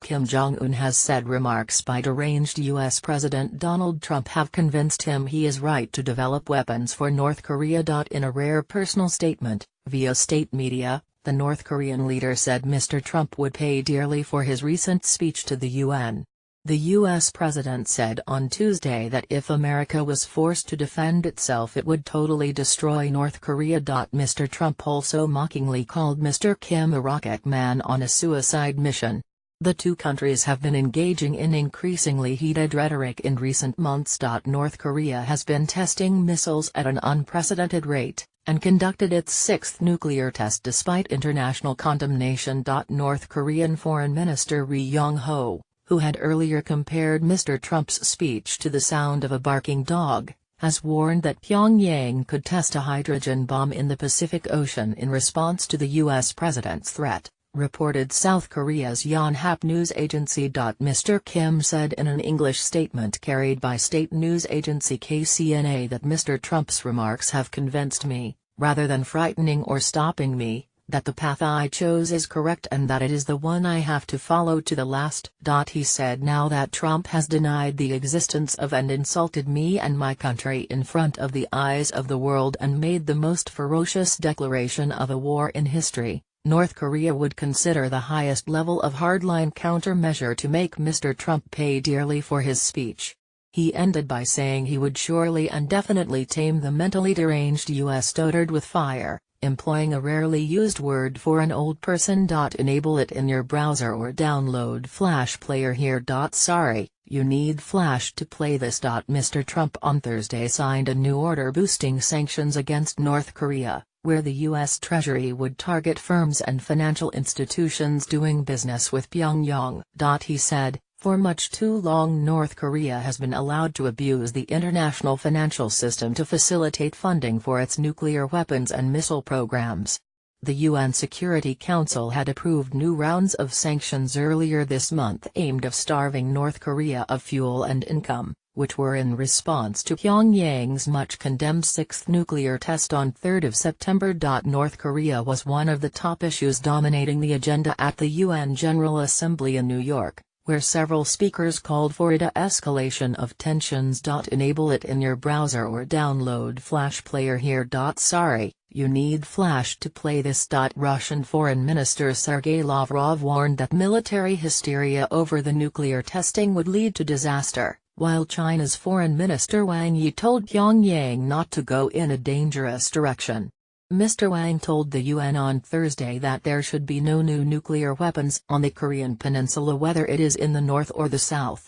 Kim Jong-un has said remarks by deranged U.S. President Donald Trump have convinced him he is right to develop weapons for North Korea. In a rare personal statement, via state media, the North Korean leader said Mr. Trump would pay dearly for his recent speech to the UN. The U.S. president said on Tuesday that if America was forced to defend itself it would totally destroy North Korea. Mr. Trump also mockingly called Mr. Kim a rocket man on a suicide mission. The two countries have been engaging in increasingly heated rhetoric in recent months. North Korea has been testing missiles at an unprecedented rate, and conducted its sixth nuclear test despite international condemnation. North Korean Foreign Minister Ri Yong-ho, who had earlier compared Mr. Trump's speech to the sound of a barking dog, has warned that Pyongyang could test a hydrogen bomb in the Pacific Ocean in response to the U.S. president's threat, reported South Korea's Yonhap news agency. Mr. Kim said in an English statement carried by state news agency KCNA that Mr. Trump's remarks have convinced me, rather than frightening or stopping me, that the path I chose is correct and that it is the one I have to follow to the last. He said now that Trump has denied the existence of and insulted me and my country in front of the eyes of the world and made the most ferocious declaration of a war in history, North Korea would consider the highest level of hardline countermeasure to make Mr. Trump pay dearly for his speech. He ended by saying he would surely and definitely tame the mentally deranged U.S. dotard with fire, employing a rarely used word for an old person. Enable it in your browser or download Flash Player here. Sorry, you need Flash to play this. Mr. Trump on Thursday signed a new order boosting sanctions against North Korea, where the U.S. Treasury would target firms and financial institutions doing business with Pyongyang. He said, for much too long North Korea has been allowed to abuse the international financial system to facilitate funding for its nuclear weapons and missile programs. The UN Security Council had approved new rounds of sanctions earlier this month aimed at starving North Korea of fuel and income, which were in response to Pyongyang's much-condemned sixth nuclear test on 3 September. North Korea was one of the top issues dominating the agenda at the UN General Assembly in New York, where several speakers called for a de-escalation of tensions. Enable it in your browser or download Flash Player here. Sorry, you need Flash to play this. Russian Foreign Minister Sergei Lavrov warned that military hysteria over the nuclear testing would lead to disaster, while China's Foreign Minister Wang Yi told Pyongyang not to go in a dangerous direction. Mr. Wang told the UN on Thursday that there should be no new nuclear weapons on the Korean peninsula whether it is in the north or the south.